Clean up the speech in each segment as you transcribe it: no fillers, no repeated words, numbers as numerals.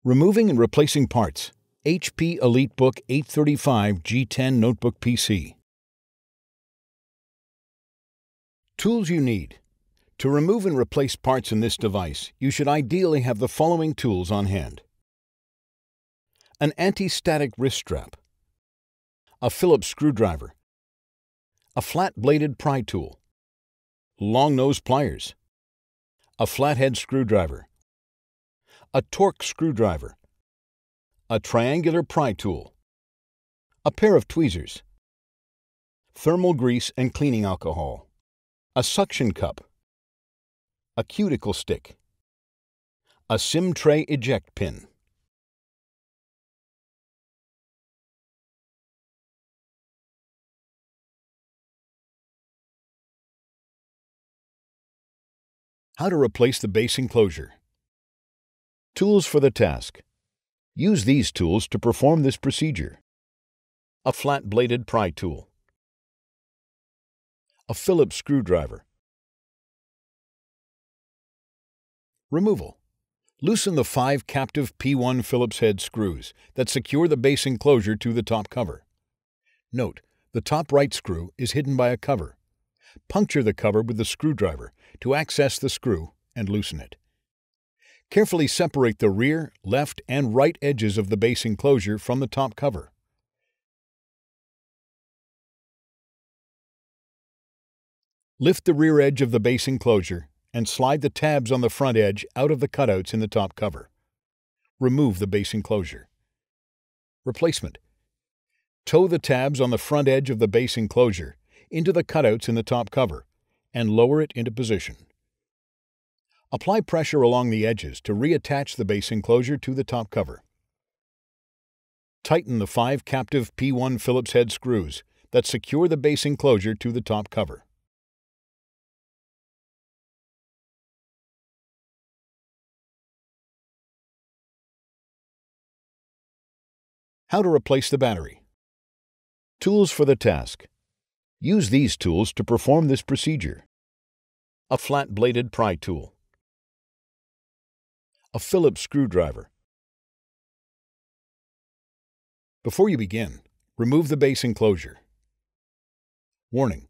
Removing and replacing parts. HP EliteBook 835 G10 Notebook PC. Tools you need. To remove and replace parts in this device, you should ideally have the following tools on hand: an anti-static wrist strap, a Phillips screwdriver, a flat-bladed pry tool, long-nose pliers, a flathead screwdriver, a torque screwdriver, a triangular pry tool, a pair of tweezers, thermal grease and cleaning alcohol, a suction cup, a cuticle stick, a SIM tray eject pin. How to replace the base enclosure. Tools for the task. Use these tools to perform this procedure: a flat-bladed pry tool, a Phillips screwdriver. Removal. Loosen the 5 captive P1 Phillips head screws that secure the base enclosure to the top cover. Note, the top right screw is hidden by a cover. Puncture the cover with the screwdriver to access the screw and loosen it. Carefully separate the rear, left, and right edges of the base enclosure from the top cover. Lift the rear edge of the base enclosure and slide the tabs on the front edge out of the cutouts in the top cover. Remove the base enclosure. Replacement. Tow the tabs on the front edge of the base enclosure into the cutouts in the top cover and lower it into position. Apply pressure along the edges to reattach the base enclosure to the top cover. Tighten the 5 captive P1 Phillips head screws that secure the base enclosure to the top cover. How to replace the battery. Tools for the task. Use these tools to perform this procedure: a flat-bladed pry tool, a Phillips screwdriver. Before you begin, remove the base enclosure. Warning: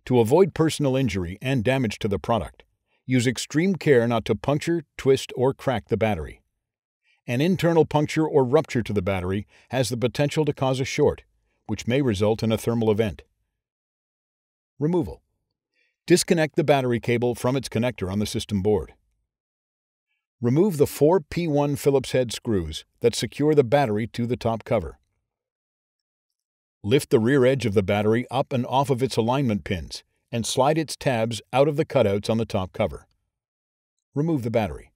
to avoid personal injury and damage to the product, use extreme care not to puncture, twist, or crack the battery. An internal puncture or rupture to the battery has the potential to cause a short, which may result in a thermal event. Removal. Disconnect the battery cable from its connector on the system board. Remove the 4 P1 Phillips head screws that secure the battery to the top cover. Lift the rear edge of the battery up and off of its alignment pins and slide its tabs out of the cutouts on the top cover. Remove the battery.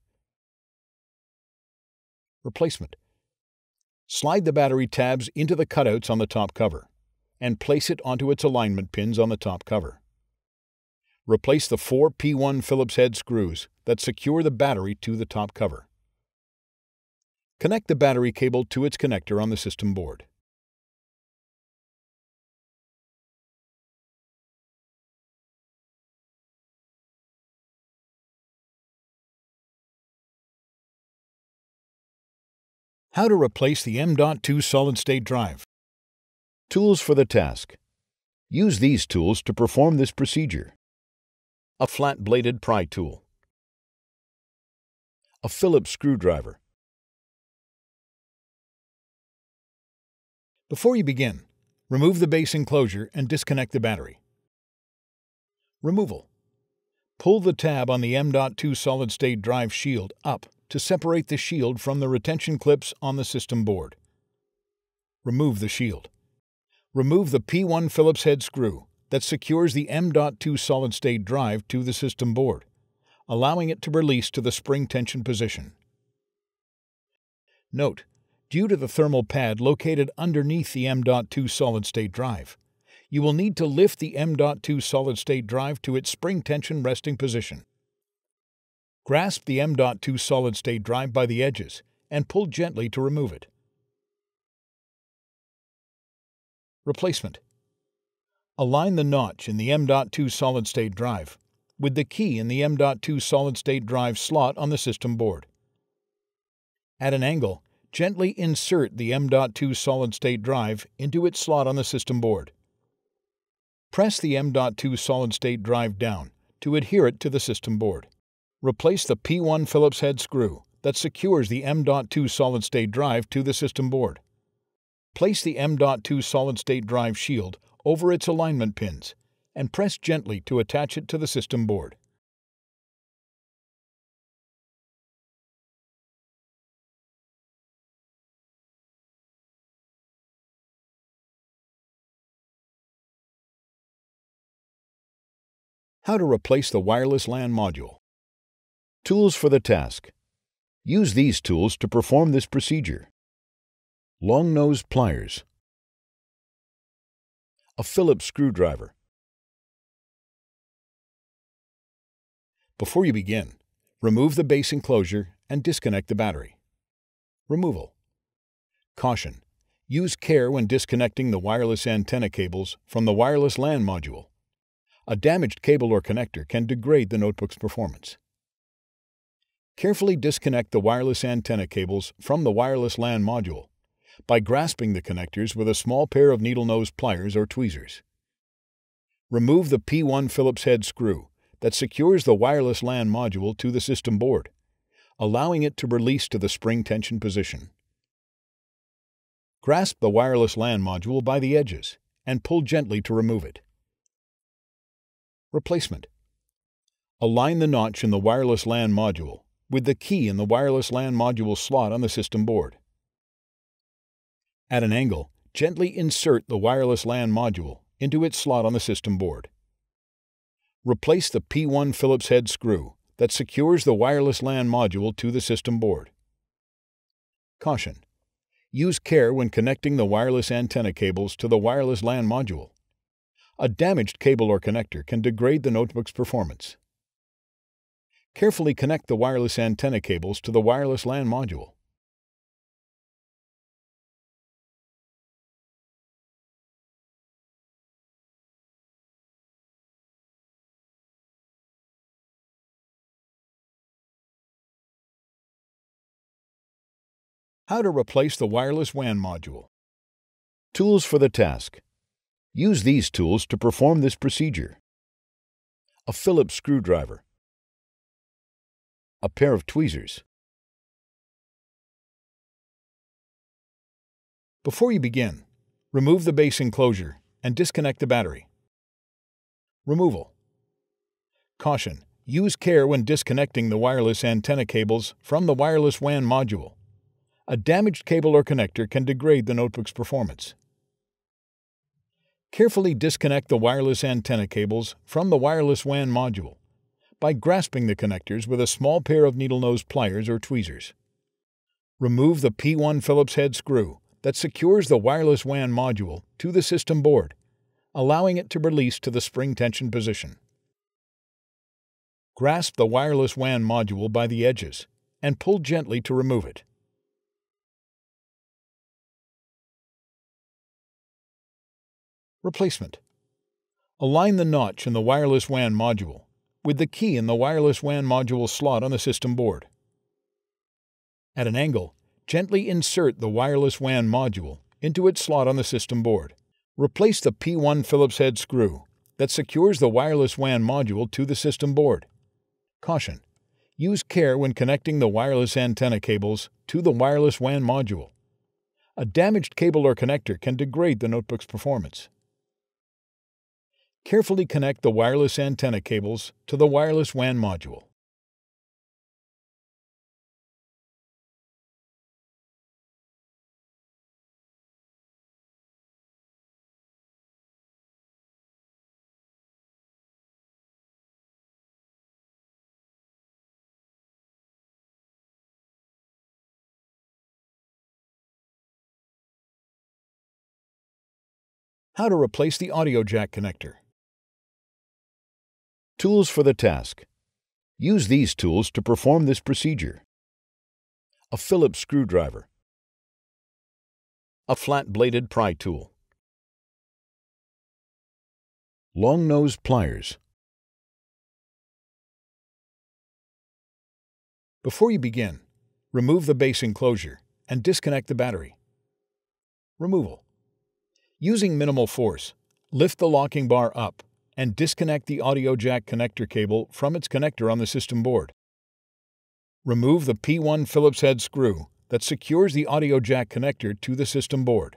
Replacement. Slide the battery tabs into the cutouts on the top cover and place it onto its alignment pins on the top cover. Replace the 4 P1 Phillips head screws that secure the battery to the top cover. Connect the battery cable to its connector on the system board. How to replace the M.2 solid-state drive. Tools for the task. Use these tools to perform this procedure: a flat-bladed pry tool, a Phillips screwdriver. Before you begin, remove the base enclosure and disconnect the battery. Removal. Pull the tab on the M.2 solid-state drive shield up to separate the shield from the retention clips on the system board. Remove the shield. Remove the P1 Phillips head screw that secures the M.2 solid-state drive to the system board, allowing it to release to the spring tension position. Note, due to the thermal pad located underneath the M.2 solid-state drive, you will need to lift the M.2 solid-state drive to its spring tension resting position. Grasp the M.2 solid-state drive by the edges and pull gently to remove it. Replacement. Align the notch in the M.2 solid-state drive with the key in the M.2 solid-state drive slot on the system board. At an angle, gently insert the M.2 solid-state drive into its slot on the system board. Press the M.2 solid-state drive down to adhere it to the system board. Replace the P1 Phillips head screw that secures the M.2 solid-state drive to the system board. Place the M.2 solid-state drive shield over its alignment pins and press gently to attach it to the system board. How to replace the wireless LAN module. Tools for the task. Use these tools to perform this procedure. Long nose pliers. A Phillips screwdriver. Before you begin, remove the base enclosure and disconnect the battery. Removal. Caution: use care when disconnecting the wireless antenna cables from the wireless LAN module. A damaged cable or connector can degrade the notebook's performance. Carefully disconnect the wireless antenna cables from the wireless LAN module by grasping the connectors with a small pair of needle nose pliers or tweezers. Remove the P1 Phillips head screw that secures the wireless LAN module to the system board, allowing it to release to the spring tension position. Grasp the wireless LAN module by the edges and pull gently to remove it. Replacement. Align the notch in the wireless LAN module with the key in the wireless LAN module slot on the system board. At an angle, gently insert the wireless LAN module into its slot on the system board. Replace the P1 Phillips head screw that secures the wireless LAN module to the system board. Caution: use care when connecting the wireless antenna cables to the wireless LAN module. A damaged cable or connector can degrade the notebook's performance. Carefully connect the wireless antenna cables to the wireless LAN module. How to replace the wireless WAN module. Tools for the task. Use these tools to perform this procedure. A Phillips screwdriver. A pair of tweezers. Before you begin, remove the base enclosure and disconnect the battery. Removal. Caution: use care when disconnecting the wireless antenna cables from the wireless WAN module. A damaged cable or connector can degrade the notebook's performance. Carefully disconnect the wireless antenna cables from the wireless WAN module by grasping the connectors with a small pair of needle nose pliers or tweezers. Remove the P1 Phillips head screw that secures the wireless WAN module to the system board, allowing it to release to the spring tension position. Grasp the wireless WAN module by the edges and pull gently to remove it. Replacement. Align the notch in the wireless WAN module with the key in the wireless WAN module slot on the system board. At an angle, gently insert the wireless WAN module into its slot on the system board. Replace the P1 Phillips head screw that secures the wireless WAN module to the system board. Caution: use care when connecting the wireless antenna cables to the wireless WAN module. A damaged cable or connector can degrade the notebook's performance. Carefully connect the wireless antenna cables to the wireless WAN module. How to replace the audio jack connector. Tools for the task. Use these tools to perform this procedure. A Phillips screwdriver. A flat-bladed pry tool. Long nose pliers. Before you begin, Remove the base enclosure and disconnect the battery. Removal. Using minimal force, lift the locking bar up and disconnect the audio jack connector cable from its connector on the system board. Remove the P1 Phillips head screw that secures the audio jack connector to the system board.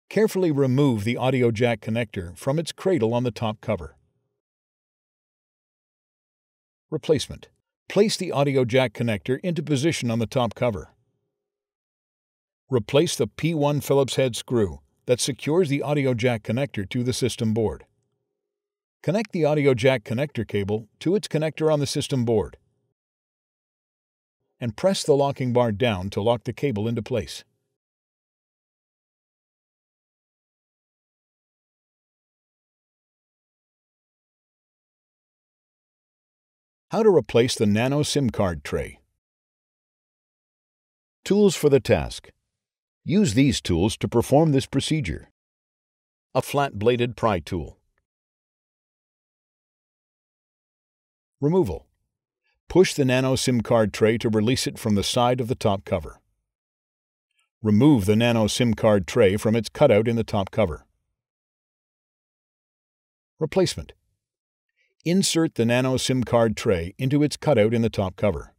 Carefully remove the audio jack connector from its cradle on the top cover. Replacement. Place the audio jack connector into position on the top cover. Replace the P1 Phillips head screw that secures the audio jack connector to the system board. Connect the audio jack connector cable to its connector on the system board and press the locking bar down to lock the cable into place. How to replace the Nano SIM card tray. Tools for the task. Use these tools to perform this procedure. A flat-bladed pry tool. Removal. Push the Nano SIM card tray to release it from the side of the top cover. Remove the Nano SIM card tray from its cutout in the top cover. Replacement. Insert the Nano SIM card tray into its cutout in the top cover.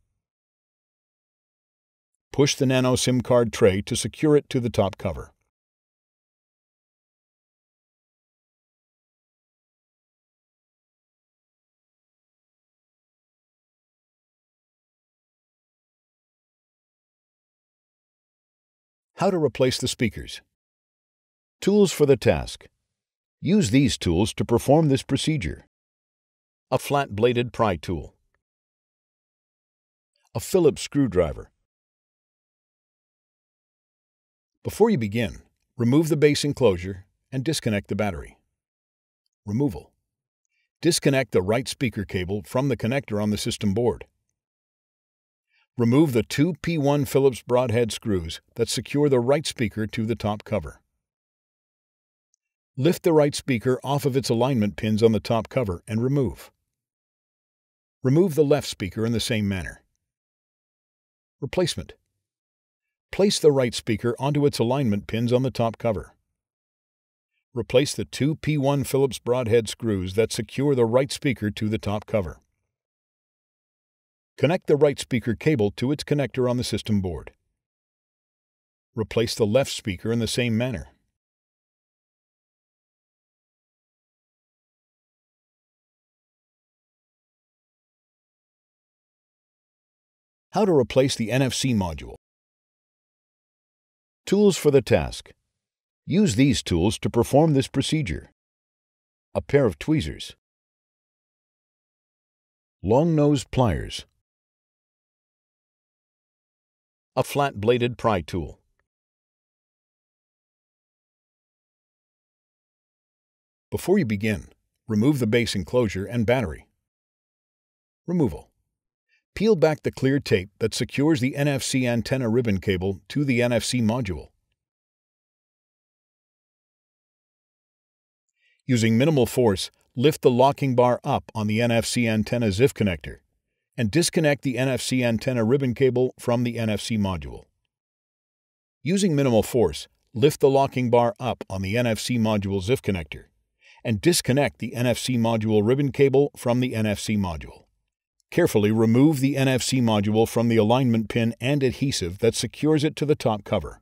Push the Nano SIM card tray to secure it to the top cover. How to replace the speakers. Tools for the task. Use these tools to perform this procedure. A flat-bladed pry tool. A Phillips screwdriver. Before you begin, remove the base enclosure and disconnect the battery. Removal. Disconnect the right speaker cable from the connector on the system board. Remove the two P1 Phillips broadhead screws that secure the right speaker to the top cover. Lift the right speaker off of its alignment pins on the top cover and remove. Remove the left speaker in the same manner. Replacement. Place the right speaker onto its alignment pins on the top cover. Replace the two P1 Phillips broadhead screws that secure the right speaker to the top cover. Connect the right speaker cable to its connector on the system board. Replace the left speaker in the same manner. How to replace the NFC module. Tools for the task. Use these tools to perform this procedure. A pair of tweezers. Long-nose pliers. A flat-bladed pry tool. Before you begin, remove the base enclosure and battery. Removal. Peel back the clear tape that secures the NFC antenna ribbon cable to the NFC module. Using minimal force, lift the locking bar up on the NFC antenna ZIF connector and disconnect the NFC antenna ribbon cable from the NFC module. Using minimal force, lift the locking bar up on the NFC module ZIF connector and disconnect the NFC module ribbon cable from the NFC module. Carefully remove the NFC module from the alignment pin and adhesive that secures it to the top cover.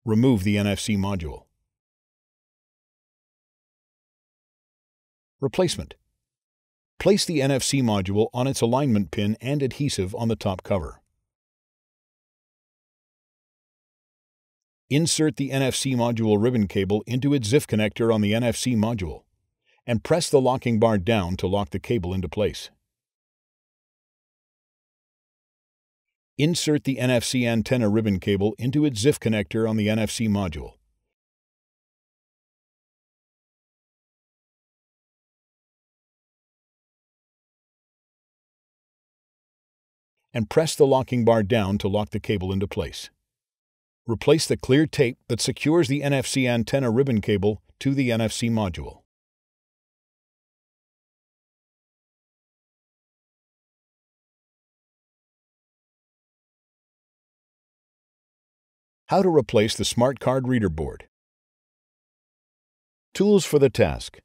Remove the NFC module. Replacement. Place the NFC module on its alignment pin and adhesive on the top cover. Insert the NFC module ribbon cable into its ZIF connector on the NFC module and press the locking bar down to lock the cable into place. Insert the NFC antenna ribbon cable into its ZIF connector on the NFC module. And press the locking bar down to lock the cable into place. Replace the clear tape that secures the NFC antenna ribbon cable to the NFC module. How to replace the smart card reader board. Tools for the task.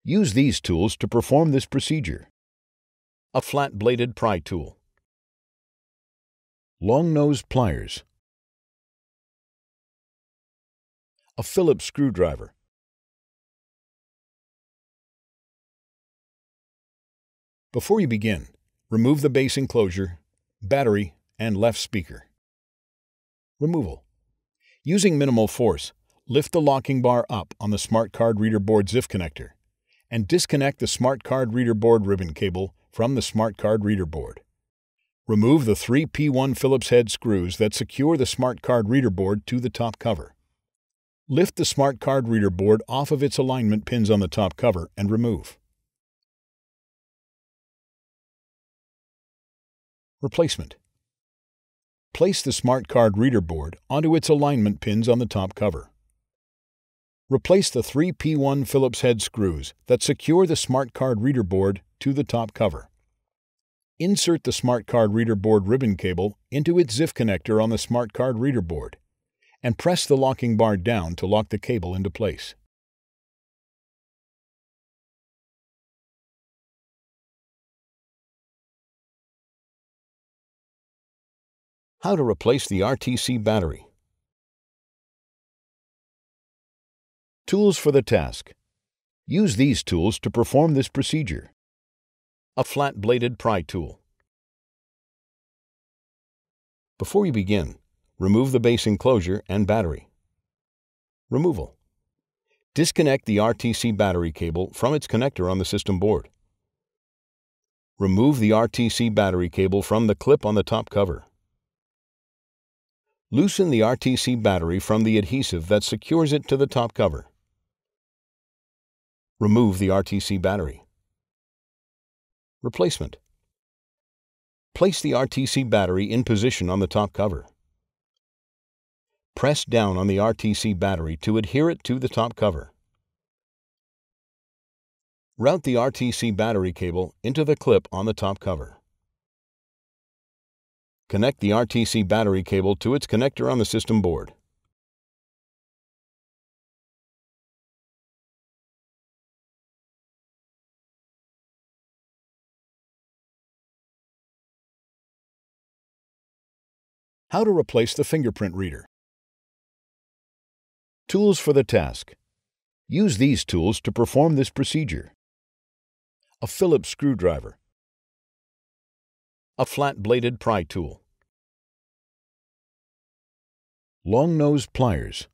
Use these tools to perform this procedure. A flat-bladed pry tool. Long-nosed pliers. A Phillips screwdriver. Before you begin, remove the base enclosure, battery, and left speaker. Removal. Using minimal force, lift the locking bar up on the smart card reader board ZIF connector and disconnect the smart card reader board ribbon cable from the smart card reader board. Remove the 3 P1 Phillips head screws that secure the smart card reader board to the top cover. Lift the smart card reader board off of its alignment pins on the top cover and remove. Replacement. Place the smart card reader board onto its alignment pins on the top cover. Replace the 3 P1 Phillips head screws that secure the smart card reader board to the top cover. Insert the smart card reader board ribbon cable into its ZIF connector on the smart card reader board and press the locking bar down to lock the cable into place. How to replace the RTC battery. Tools for the task. Use these tools to perform this procedure. A flat-bladed pry tool. Before you begin, remove the base enclosure and battery. Removal. Disconnect the RTC battery cable from its connector on the system board. Remove the RTC battery cable from the clip on the top cover. Loosen the RTC battery from the adhesive that secures it to the top cover. Remove the RTC battery. Replacement. Place the RTC battery in position on the top cover. Press down on the RTC battery to adhere it to the top cover. Route the RTC battery cable into the clip on the top cover. Connect the RTC battery cable to its connector on the system board. How to replace the fingerprint reader. Tools for the task. Use these tools to perform this procedure. A Phillips screwdriver. A flat-bladed pry tool. Long-nosed pliers.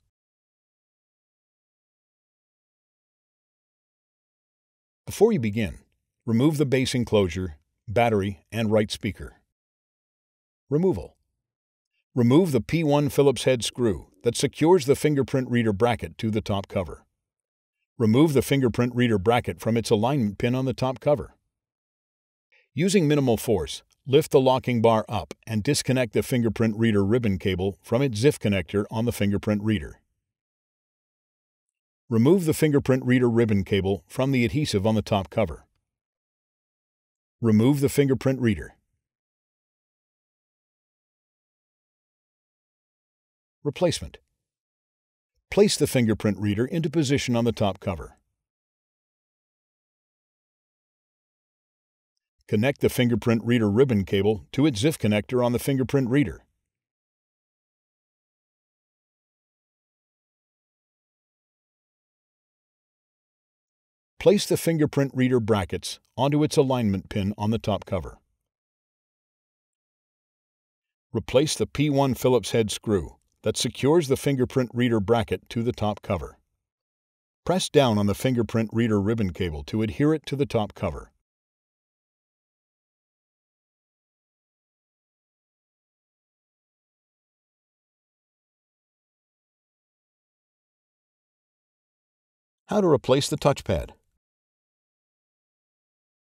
Before you begin, remove the base enclosure, battery, and right speaker. Removal. Remove the P1 Phillips head screw that secures the fingerprint reader bracket to the top cover. Remove the fingerprint reader bracket from its alignment pin on the top cover. Using minimal force, lift the locking bar up and disconnect the fingerprint reader ribbon cable from its ZIF connector on the fingerprint reader. Remove the fingerprint reader ribbon cable from the adhesive on the top cover. Remove the fingerprint reader. Replacement. Place the fingerprint reader into position on the top cover. Connect the fingerprint reader ribbon cable to its ZIF connector on the fingerprint reader. Place the fingerprint reader brackets onto its alignment pin on the top cover. Replace the P1 Phillips head screw that secures the fingerprint reader bracket to the top cover. Press down on the fingerprint reader ribbon cable to adhere it to the top cover. How to replace the touchpad.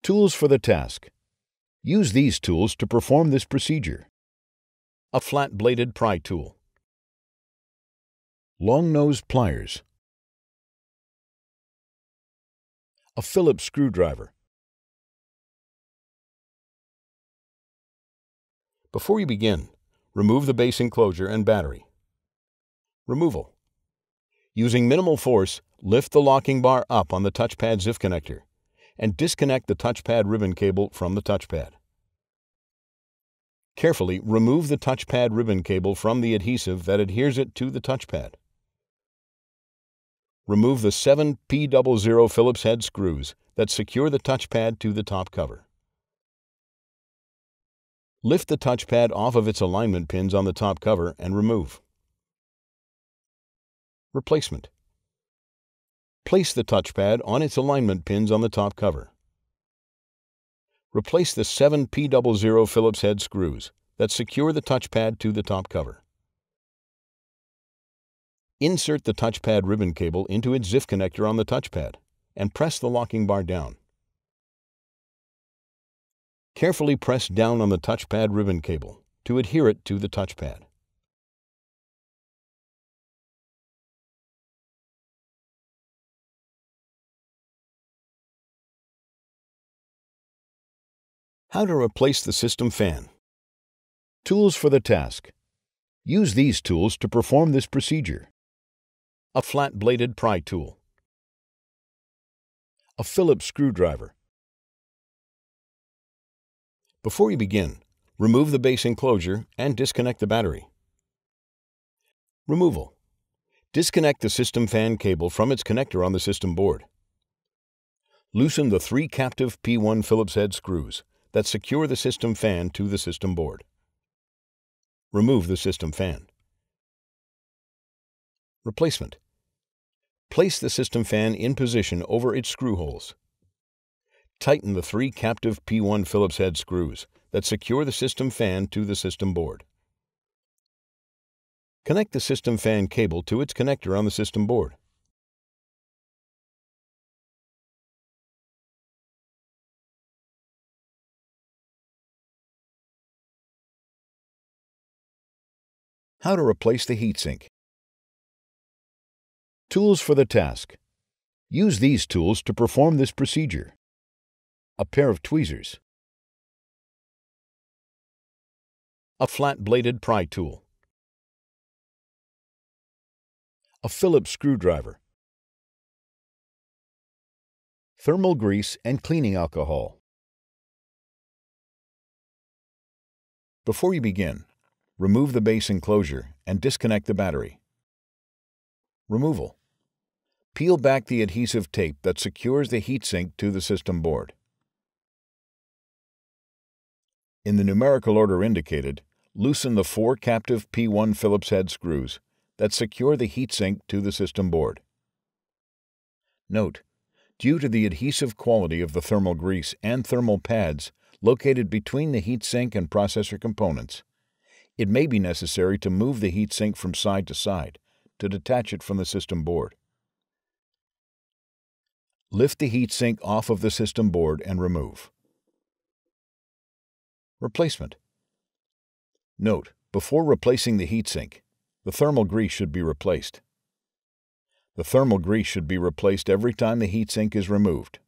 Tools for the task. Use these tools to perform this procedure. A flat-bladed pry tool. Long-nosed pliers. A Phillips screwdriver. Before you begin, remove the base enclosure and battery. Removal. Using minimal force, lift the locking bar up on the touchpad ZIF connector and disconnect the touchpad ribbon cable from the touchpad. Carefully remove the touchpad ribbon cable from the adhesive that adheres it to the touchpad. Remove the 7 P00 Phillips head screws that secure the touchpad to the top cover. Lift the touchpad off of its alignment pins on the top cover and remove. Replacement. Place the touchpad on its alignment pins on the top cover. Replace the 7 P00 Phillips head screws that secure the touchpad to the top cover. Insert the touchpad ribbon cable into its ZIF connector on the touchpad and press the locking bar down. Carefully press down on the touchpad ribbon cable to adhere it to the touchpad. How to replace the system fan. Tools for the task. Use these tools to perform this procedure. A flat-bladed pry tool. A Phillips screwdriver. Before you begin, remove the base enclosure and disconnect the battery. Removal. Disconnect the system fan cable from its connector on the system board. Loosen the 3 captive P1 Phillips head screws that secure the system fan to the system board. Remove the system fan. Replacement. Place the system fan in position over its screw holes. Tighten the 3 captive P1 Phillips head screws that secure the system fan to the system board. Connect the system fan cable to its connector on the system board. How to replace the heatsink. Tools for the task. Use these tools to perform this procedure. A pair of tweezers. A flat-bladed pry tool. A Phillips screwdriver. Thermal grease and cleaning alcohol. Before you begin, remove the base enclosure and disconnect the battery. Removal. Peel back the adhesive tape that secures the heatsink to the system board. In the numerical order indicated, loosen the 4 captive P1 Phillips head screws that secure the heatsink to the system board. Note, due to the adhesive quality of the thermal grease and thermal pads located between the heatsink and processor components, it may be necessary to move the heatsink from side to side to detach it from the system board. Lift the heatsink off of the system board and remove. Replacement. Note, before replacing the heatsink, the thermal grease should be replaced. The thermal grease should be replaced every time the heatsink is removed.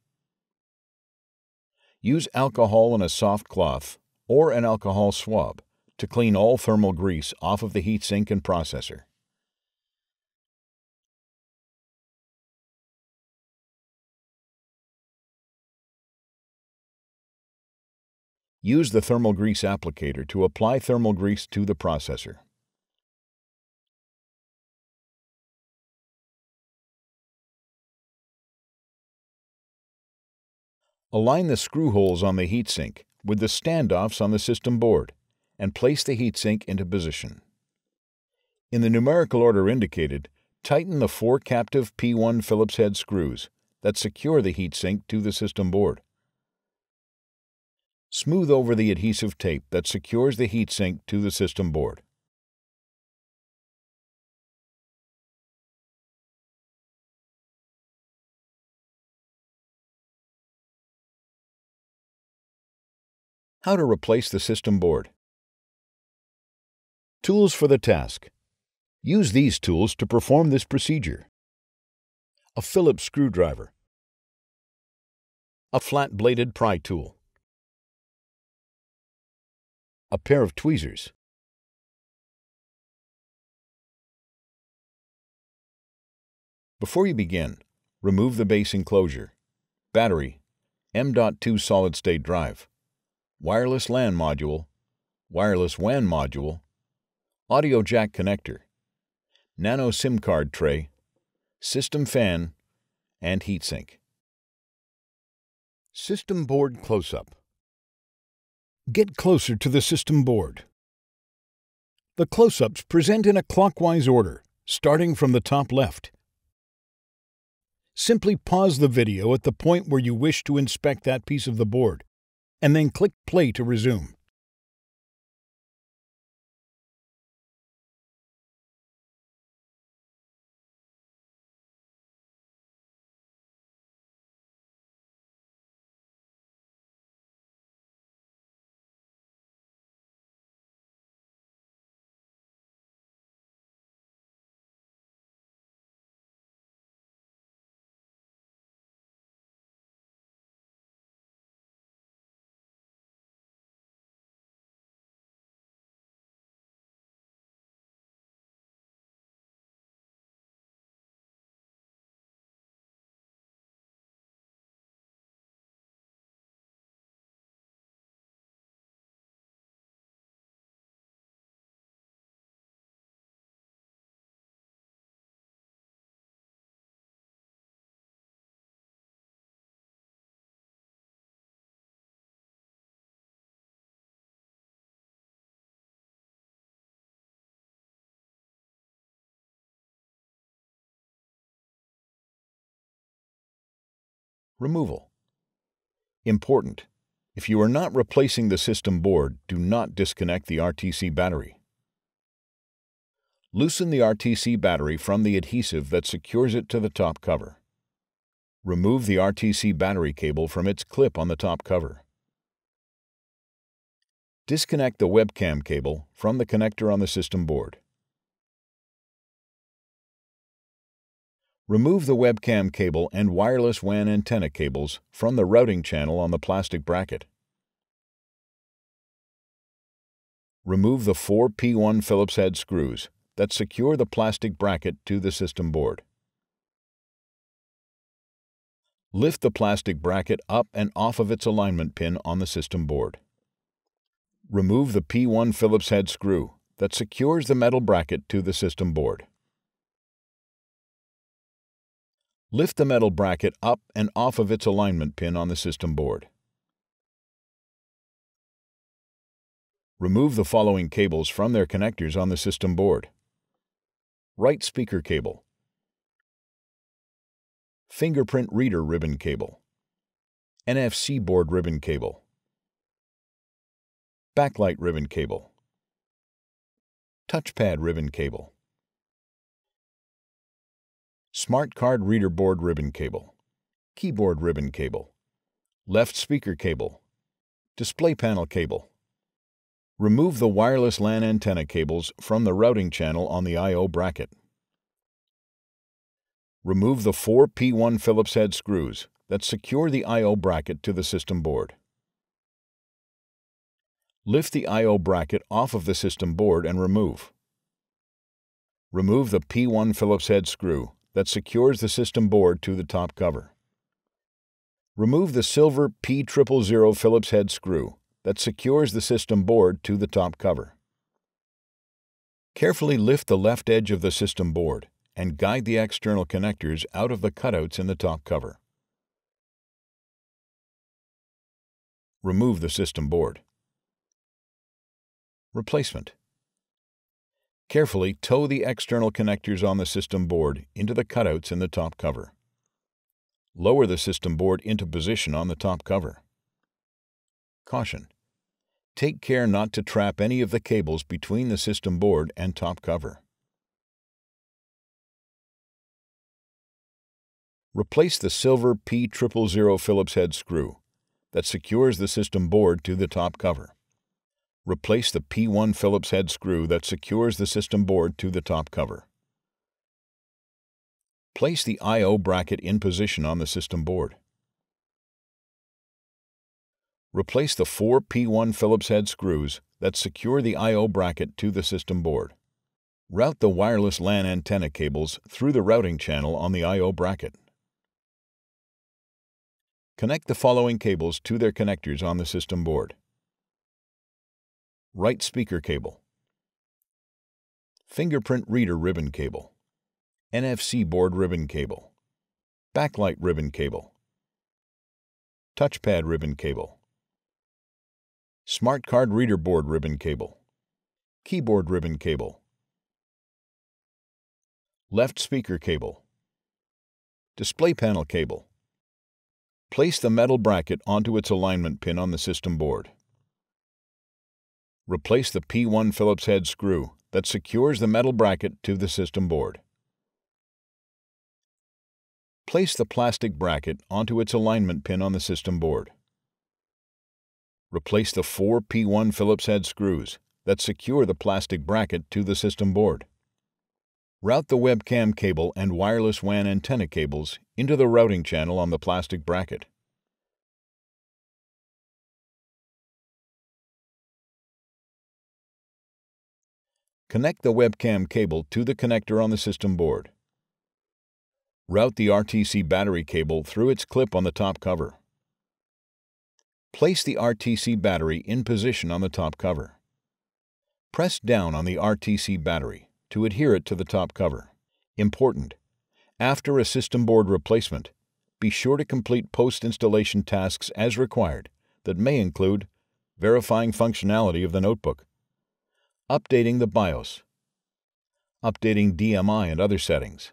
Use alcohol in a soft cloth or an alcohol swab to clean all thermal grease off of the heatsink and processor. Use the thermal grease applicator to apply thermal grease to the processor. Align the screw holes on the heatsink with the standoffs on the system board and place the heatsink into position. In the numerical order indicated, tighten the 4 captive P1 Phillips head screws that secure the heatsink to the system board. Smooth over the adhesive tape that secures the heatsink to the system board. How to replace the system board. Tools for the task. Use these tools to perform this procedure. A Phillips screwdriver. A flat-bladed pry tool. A pair of tweezers. Before you begin, remove the base enclosure, battery, M.2 solid-state drive, wireless LAN module, wireless WAN module, audio jack connector, Nano SIM card tray, system fan, and heatsink. System board close-up. Get closer to the system board. The close-ups present in a clockwise order, starting from the top left. Simply pause the video at the point where you wish to inspect that piece of the board, and then click play to resume. Removal. Important. If you are not replacing the system board, do not disconnect the RTC battery. Loosen the RTC battery from the adhesive that secures it to the top cover. Remove the RTC battery cable from its clip on the top cover. Disconnect the webcam cable from the connector on the system board. Remove the webcam cable and wireless WAN antenna cables from the routing channel on the plastic bracket. Remove the 4 P1 Phillips head screws that secure the plastic bracket to the system board. Lift the plastic bracket up and off of its alignment pin on the system board. Remove the P1 Phillips head screw that secures the metal bracket to the system board. Lift the metal bracket up and off of its alignment pin on the system board. Remove the following cables from their connectors on the system board. Right speaker cable, fingerprint reader ribbon cable, NFC board ribbon cable, backlight ribbon cable, touchpad ribbon cable, smart card reader board ribbon cable, keyboard ribbon cable, left speaker cable, display panel cable. Remove the wireless LAN antenna cables from the routing channel on the I/O bracket. Remove the 4 P1 Phillips head screws that secure the I/O bracket to the system board. Lift the I/O bracket off of the system board and remove. Remove the P1 Phillips head screw that secures the system board to the top cover. Remove the silver P000 Phillips head screw that secures the system board to the top cover. Carefully lift the left edge of the system board and guide the external connectors out of the cutouts in the top cover. Remove the system board. Replacement. Carefully tow the external connectors on the system board into the cutouts in the top cover. Lower the system board into position on the top cover. Caution. Take care not to trap any of the cables between the system board and top cover. Replace the silver P000 Phillips head screw that secures the system board to the top cover. Replace the P1 Phillips head screw that secures the system board to the top cover. Place the I/O bracket in position on the system board. Replace the 4 P1 Phillips head screws that secure the I/O bracket to the system board. Route the wireless LAN antenna cables through the routing channel on the I/O bracket. Connect the following cables to their connectors on the system board. Right speaker cable, Fingerprint reader ribbon cable, NFC board ribbon cable, backlight ribbon cable, Touchpad ribbon cable, Smart card reader board ribbon cable, keyboard ribbon cable, left speaker cable, display panel cable. Place the metal bracket onto its alignment pin on the system board. Replace the P1 Phillips head screw that secures the metal bracket to the system board. Place the plastic bracket onto its alignment pin on the system board. Replace the 4 P1 Phillips head screws that secure the plastic bracket to the system board. Route the webcam cable and wireless WAN antenna cables into the routing channel on the plastic bracket. Connect the webcam cable to the connector on the system board. Route the RTC battery cable through its clip on the top cover. Place the RTC battery in position on the top cover. Press down on the RTC battery to adhere it to the top cover. Important: after a system board replacement, be sure to complete post-installation tasks as required that may include verifying functionality of the notebook, updating the BIOS, updating DMI and other settings.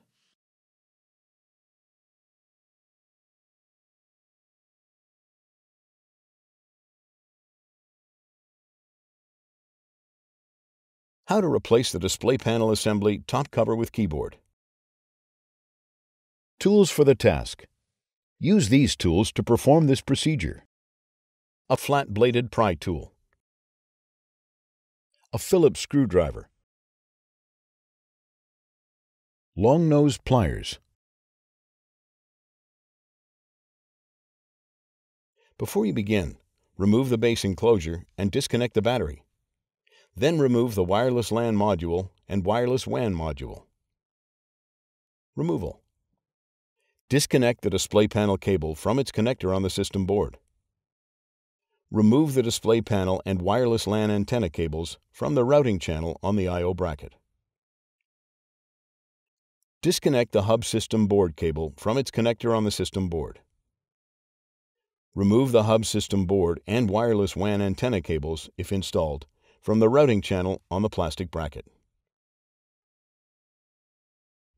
How to replace the display panel assembly top cover with keyboard. Tools for the task. Use these tools to perform this procedure. A flat-bladed pry tool, a Phillips screwdriver, long-nose pliers. Before you begin, remove the base enclosure and disconnect the battery. Then remove the wireless LAN module and wireless WAN module. Removal. Disconnect the display panel cable from its connector on the system board. Remove the display panel and wireless LAN antenna cables from the routing channel on the I/O bracket. Disconnect the hub system board cable from its connector on the system board. Remove the hub system board and wireless WAN antenna cables, if installed, from the routing channel on the plastic bracket.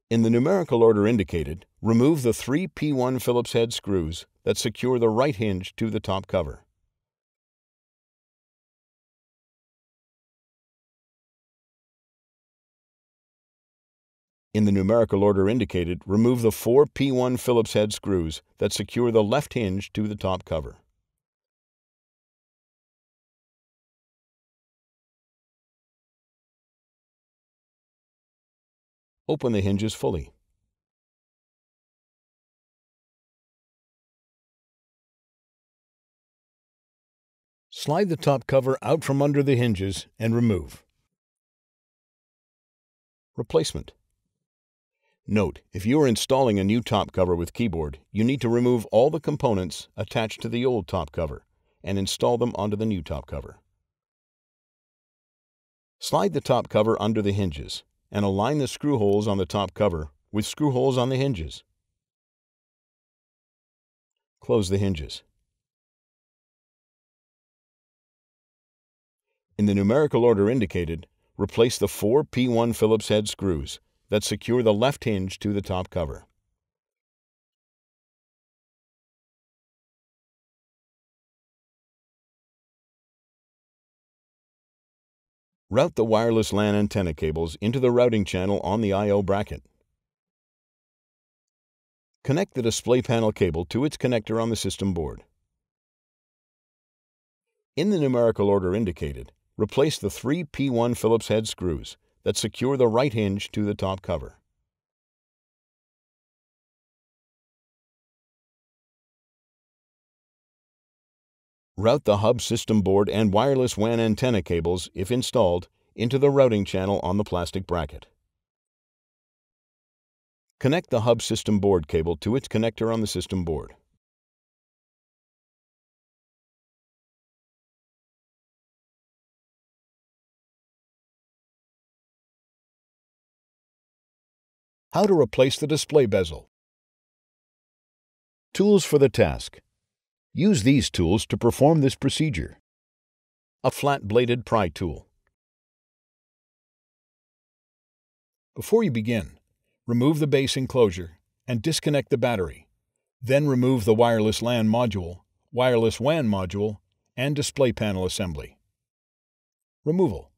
In the numerical order indicated, remove the 3 P1 Phillips head screws that secure the right hinge to the top cover. In the numerical order indicated, remove the 4 P1 Phillips head screws that secure the left hinge to the top cover. Open the hinges fully. Slide the top cover out from under the hinges and remove. Replacement. Note, if you are installing a new top cover with keyboard, you need to remove all the components attached to the old top cover and install them onto the new top cover. Slide the top cover under the hinges and align the screw holes on the top cover with screw holes on the hinges. Close the hinges. In the numerical order indicated, replace the 4 P1 Phillips head screws that secure the left hinge to the top cover. Route the wireless LAN antenna cables into the routing channel on the I/O bracket. Connect the display panel cable to its connector on the system board. In the numerical order indicated, replace the 3 P1 Phillips head screws that secure the right hinge to the top cover. Route the hub system board and wireless WAN antenna cables, if installed, into the routing channel on the plastic bracket. Connect the hub system board cable to its connector on the system board. How to replace the display bezel. Tools for the task. Use these tools to perform this procedure. A flat-bladed pry tool. Before you begin, remove the base enclosure and disconnect the battery. Then remove the wireless LAN module, wireless WAN module, and display panel assembly. Removal.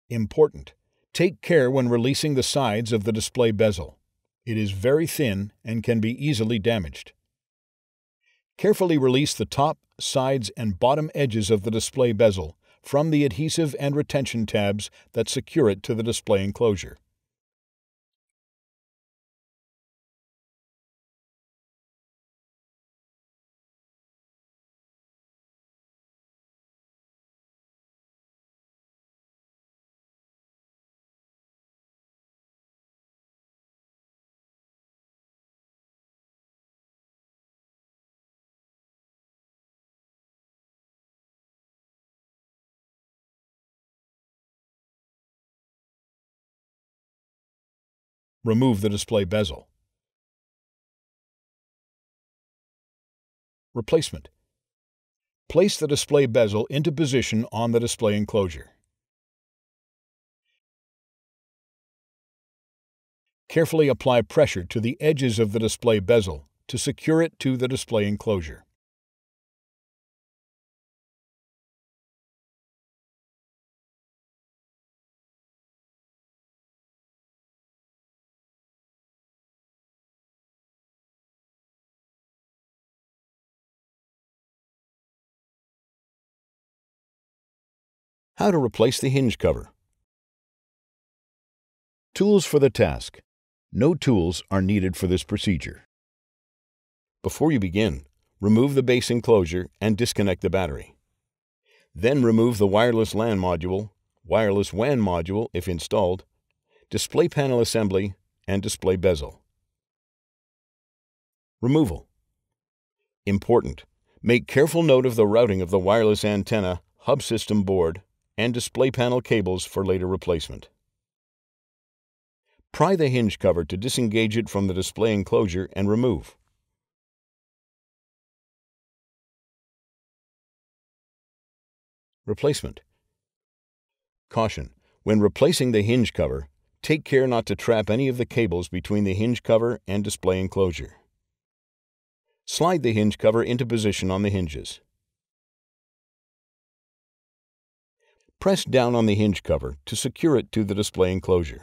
Important. Take care when releasing the sides of the display bezel. It is very thin and can be easily damaged. Carefully release the top, sides, and bottom edges of the display bezel from the adhesive and retention tabs that secure it to the display enclosure. Remove the display bezel. Replacement. Place the display bezel into position on the display enclosure. Carefully apply pressure to the edges of the display bezel to secure it to the display enclosure. How to replace the hinge cover. Tools for the task. No tools are needed for this procedure. Before you begin, remove the base enclosure and disconnect the battery. Then remove the wireless LAN module, wireless WAN module if installed, display panel assembly, and display bezel. Removal. Important. Make careful note of the routing of the wireless antenna, hub system board, and display panel cables for later replacement. Pry the hinge cover to disengage it from the display enclosure and remove. Replacement. Caution. When replacing the hinge cover, take care not to trap any of the cables between the hinge cover and display enclosure. Slide the hinge cover into position on the hinges. Press down on the hinge cover to secure it to the display enclosure.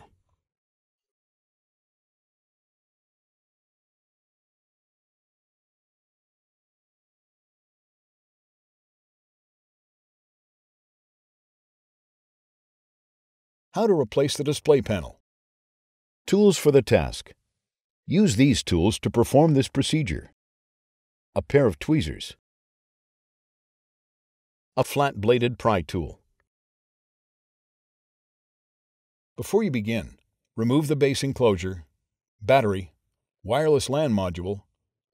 How to replace the display panel. Tools for the task. Use these tools to perform this procedure. A pair of tweezers. A flat-bladed pry tool. Before you begin, remove the base enclosure, battery, wireless LAN module,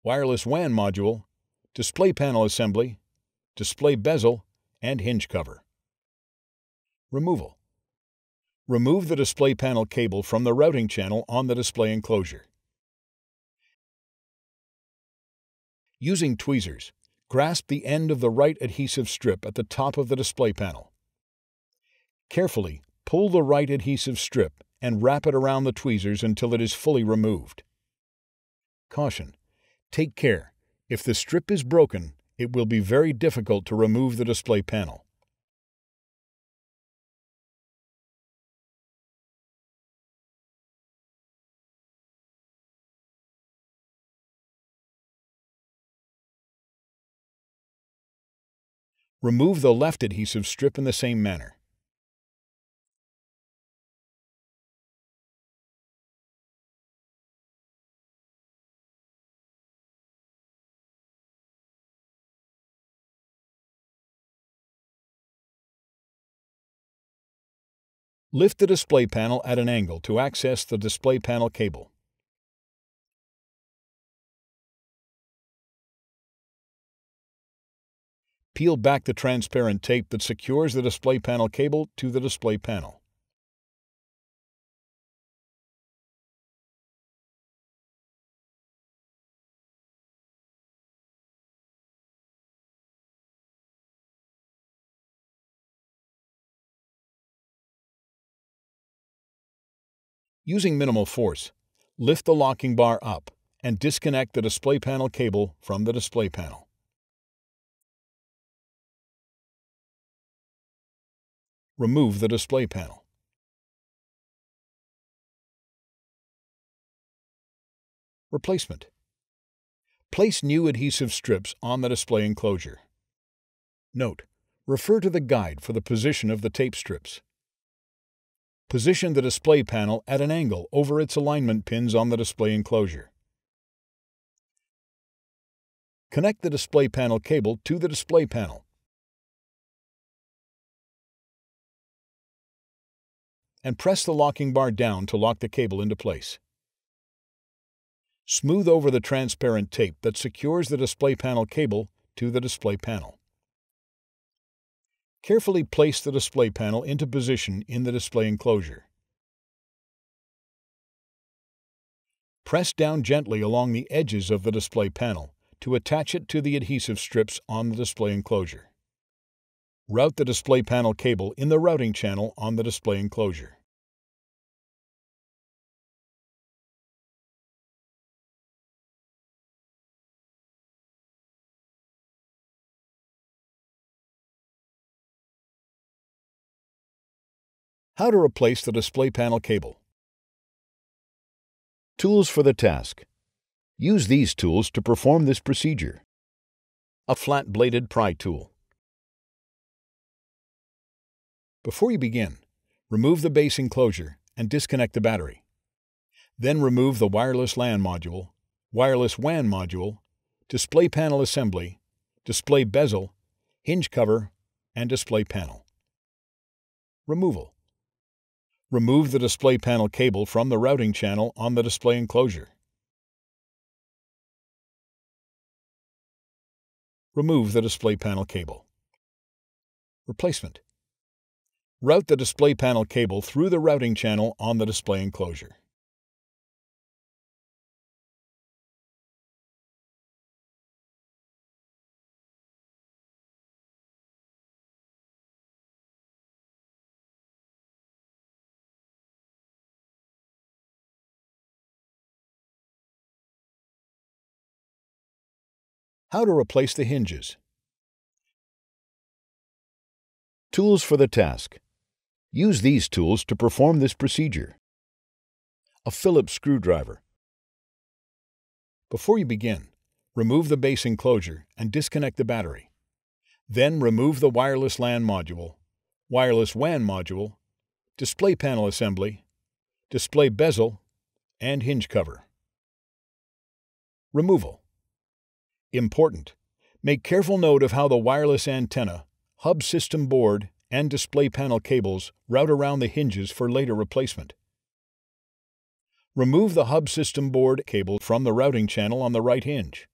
wireless WAN module, display panel assembly, display bezel, and hinge cover. Removal. Remove the display panel cable from the routing channel on the display enclosure. Using tweezers, grasp the end of the right adhesive strip at the top of the display panel. Carefully pull the right adhesive strip and wrap it around the tweezers until it is fully removed. Caution. Take care. If the strip is broken, it will be very difficult to remove the display panel. Remove the left adhesive strip in the same manner. Lift the display panel at an angle to access the display panel cable. Peel back the transparent tape that secures the display panel cable to the display panel. Using minimal force, lift the locking bar up and disconnect the display panel cable from the display panel. Remove the display panel. Replacement. Place new adhesive strips on the display enclosure. Note: refer to the guide for the position of the tape strips. Position the display panel at an angle over its alignment pins on the display enclosure. Connect the display panel cable to the display panel. And press the locking bar down to lock the cable into place. Smooth over the transparent tape that secures the display panel cable to the display panel. Carefully place the display panel into position in the display enclosure. Press down gently along the edges of the display panel to attach it to the adhesive strips on the display enclosure. Route the display panel cable in the routing channel on the display enclosure. How to replace the display panel cable. Tools for the task. Use these tools to perform this procedure. A flat-bladed pry tool. Before you begin, remove the base enclosure and disconnect the battery. Then remove the wireless LAN module, wireless WAN module, display panel assembly, display bezel, hinge cover, and display panel. Removal. Remove the display panel cable from the routing channel on the display enclosure. Remove the display panel cable. Replacement. Route the display panel cable through the routing channel on the display enclosure. How to replace the hinges. Tools for the task. Use these tools to perform this procedure. A Phillips screwdriver. Before you begin, remove the base enclosure and disconnect the battery. Then remove the wireless LAN module, wireless WAN module, display panel assembly, display bezel, and hinge cover. Removal. Important: make careful note of how the wireless antenna, hub system board, and display panel cables route around the hinges for later replacement. Remove the hub system board cable from the routing channel on the right hinge.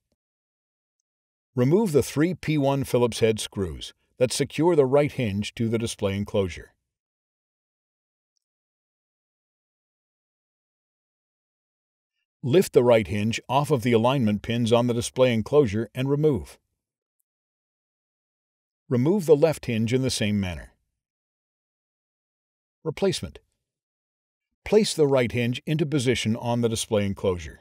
Remove the 3 P1 Phillips head screws that secure the right hinge to the display enclosure. Lift the right hinge off of the alignment pins on the display enclosure and remove. Remove the left hinge in the same manner. Replacement. Place the right hinge into position on the display enclosure.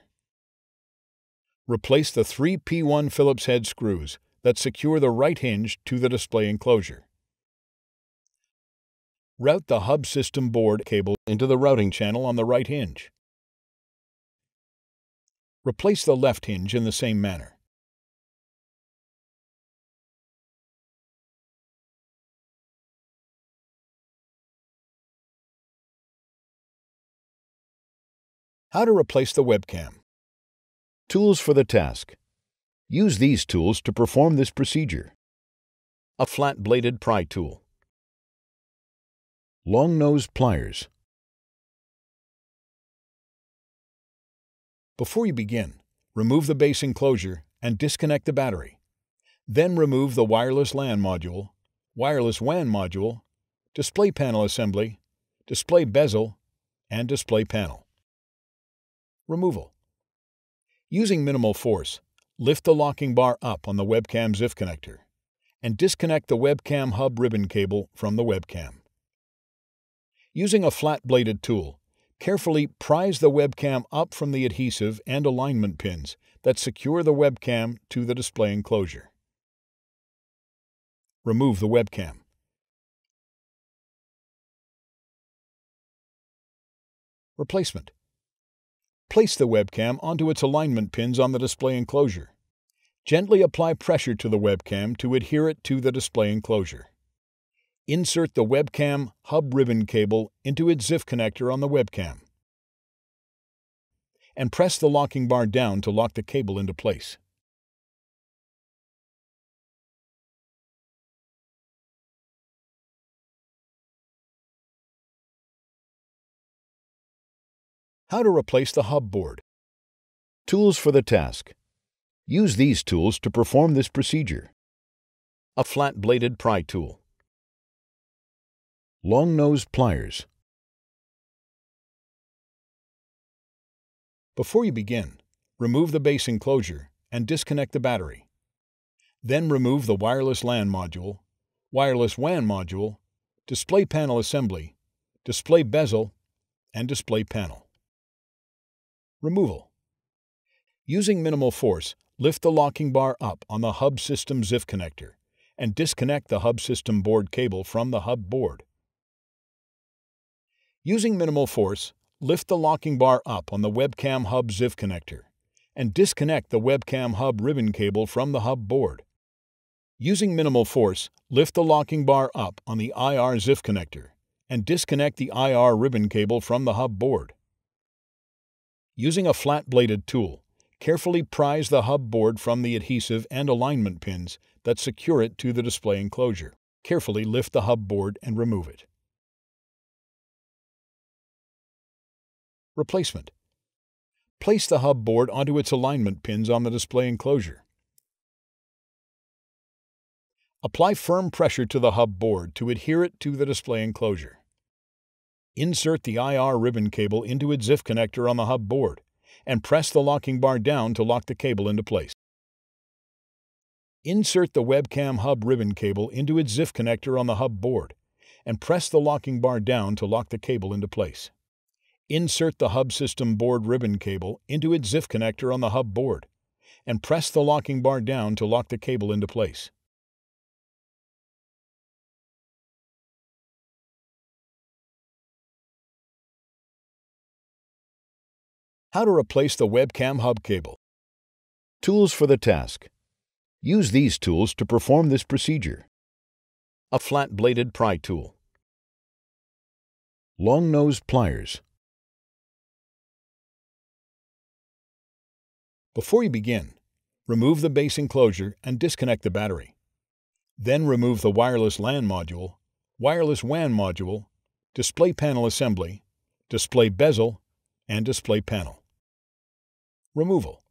Replace the 3 P1 Phillips head screws that secure the right hinge to the display enclosure. Route the hub system board cable into the routing channel on the right hinge. Replace the left hinge in the same manner. How to replace the webcam. Tools for the task. Use these tools to perform this procedure. A flat-bladed pry tool. long nose pliers. Before you begin, remove the base enclosure and disconnect the battery. Then remove the wireless LAN module, wireless WAN module, display panel assembly, display bezel, and display panel. Removal. Using minimal force, lift the locking bar up on the webcam ZIF connector and disconnect the Webcam-hub ribbon cable from the webcam. Using a flat-bladed tool, carefully prise the webcam up from the adhesive and alignment pins that secure the webcam to the display enclosure. Remove the webcam. Replacement. Place the webcam onto its alignment pins on the display enclosure. Gently apply pressure to the webcam to adhere it to the display enclosure. Insert the Webcam-hub ribbon cable into its ZIF connector on the webcam and press the locking bar down to lock the cable into place. How to replace the hub board. Tools for the task. Use these tools to perform this procedure. A flat-bladed pry tool. Long nose pliers. Before you begin, remove the base enclosure and disconnect the battery. Then remove the wireless LAN module, wireless WAN module, display panel assembly, display bezel, and display panel. Removal. Using minimal force, lift the locking bar up on the hub system ZIF connector and disconnect the hub system board cable from the hub board. Using minimal force, lift the locking bar up on the Webcam-hub ZIF connector and disconnect the Webcam-hub ribbon cable from the hub board. Using minimal force, lift the locking bar up on the IR ZIF connector and disconnect the IR ribbon cable from the hub board. Using a flat-bladed tool, carefully prise the hub board from the adhesive and alignment pins that secure it to the display enclosure. Carefully lift the hub board and remove it. Replacement. Place the hub board onto its alignment pins on the display enclosure. Apply firm pressure to the hub board to adhere it to the display enclosure. Insert the IR ribbon cable into its ZIF connector on the hub board and press the locking bar down to lock the cable into place. Insert the Webcam-hub ribbon cable into its ZIF connector on the hub board and press the locking bar down to lock the cable into place. Insert the hub system board ribbon cable into its ZIF connector on the hub board and press the locking bar down to lock the cable into place. How to replace the Webcam-hub cable. Tools for the task. Use these tools to perform this procedure. A flat-bladed pry tool. Long nose pliers. Before you begin, remove the base enclosure and disconnect the battery. Then remove the wireless LAN module, wireless WAN module, display panel assembly, display bezel, and display panel. Removal.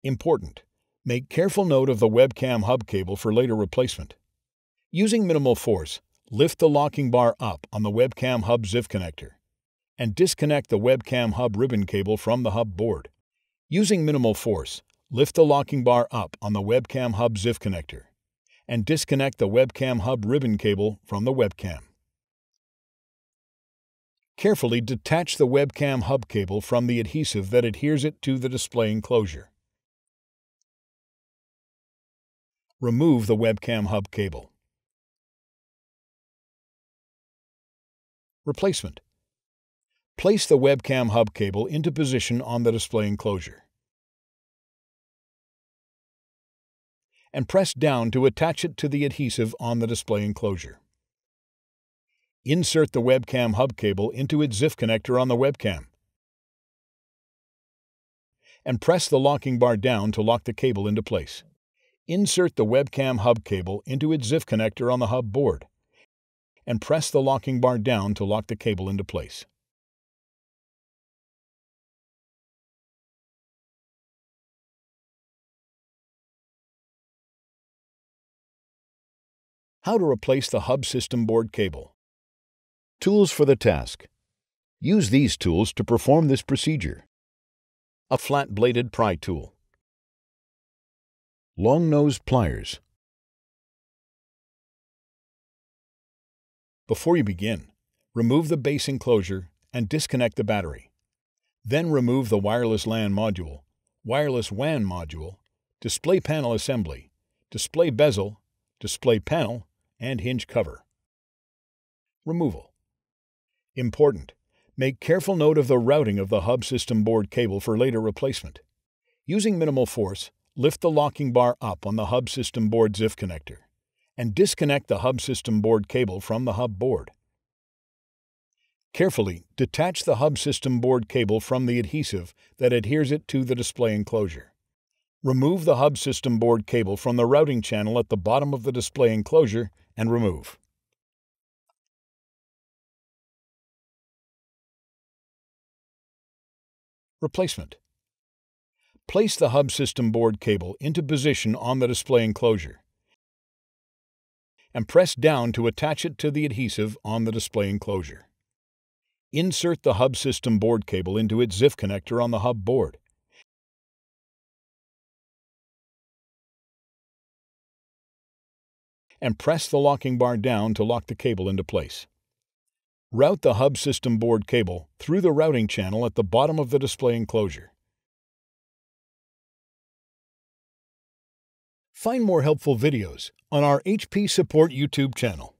Important. Make careful note of the Webcam-hub cable for later replacement. Using minimal force, lift the locking bar up on the Webcam-hub ZIF connector and disconnect the Webcam-hub ribbon cable from the hub board. Using minimal force, lift the locking bar up on the Webcam-hub ZIF connector and disconnect the Webcam-hub ribbon cable from the webcam. Carefully detach the Webcam-hub cable from the adhesive that adheres it to the display enclosure. Remove the Webcam-hub cable. Replacement. Place the Webcam-hub cable into position on the display enclosure and press down to attach it to the adhesive on the display enclosure. Insert the Webcam-hub cable into its ZIF connector on the webcam and press the locking bar down to lock the cable into place. Insert the Webcam-hub cable into its ZIF connector on the hub board and press the locking bar down to lock the cable into place. How to replace the hub system board cable. Tools for the task. Use these tools to perform this procedure. A flat-bladed pry tool. Long-nose pliers. Before you begin, remove the base enclosure and disconnect the battery. Then remove the wireless LAN module, wireless WAN module, display panel assembly, display bezel, display panel, and hinge cover. Removal. Important: make careful note of the routing of the hub system board cable for later replacement. Using minimal force, lift the locking bar up on the hub system board ZIF connector and disconnect the hub system board cable from the hub board. Carefully detach the hub system board cable from the adhesive that adheres it to the display enclosure. Remove the hub system board cable from the routing channel at the bottom of the display enclosure and remove. Replacement. Place the hub system board cable into position on the display enclosure and press down to attach it to the adhesive on the display enclosure. Insert the hub system board cable into its ZIF connector on the hub board. And press the locking bar down to lock the cable into place. Route the hub system board cable through the routing channel at the bottom of the display enclosure. Find more helpful videos on our HP Support YouTube channel.